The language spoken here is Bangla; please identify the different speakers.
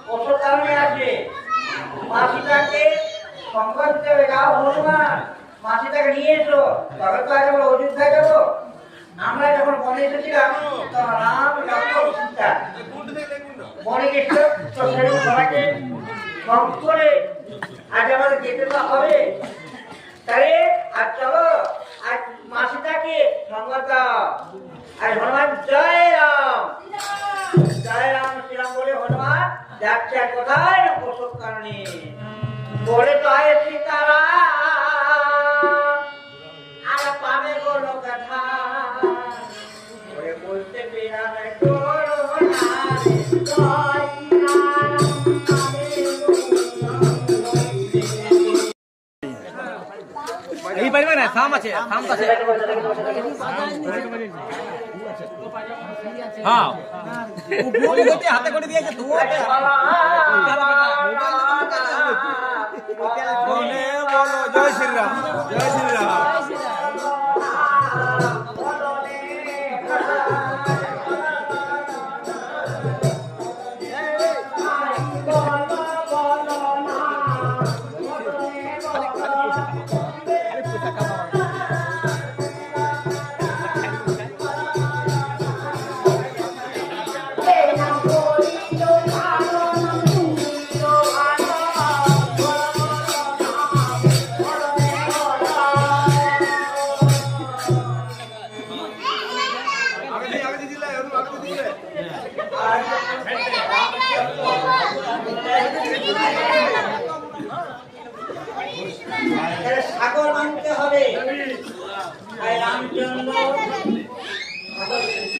Speaker 1: ওষুধ কারণে আসে মাসিটাকে সংবাদ দিতে হবে যাও হনুমান মাসিটাকে নিয়ে এসো তবে তো আজ আমরা অযোধ্যায় যাবো আমরা যখন বনে এসেছিলাম তখন রাম লক্ষ্মণ সীতা বনে গেছিল তো সেরকম সবাইকে সব করে আজ আমাদের যেতে তো হবে তাহলে আজ চলো আজ মাসিটাকে সংবাদ দাও আর হনুমান জয় রাম শ্রীরাম বলে হনুমান যাচ্ছে আর কোথায় না প্রসব কারণে বলে তো আয় সীতারাম আর পাবে বলো কথা বলে বলতে পেরাম
Speaker 2: এই পারবে না থাম আছে থাম আছে হ্যাঁ উপরে গতি হাতে করে দিয়েছে তো বলে বলো জয় শ্রীরাম জয় শ্রীরাম সাগর মানতে হবে রামচন্দ্র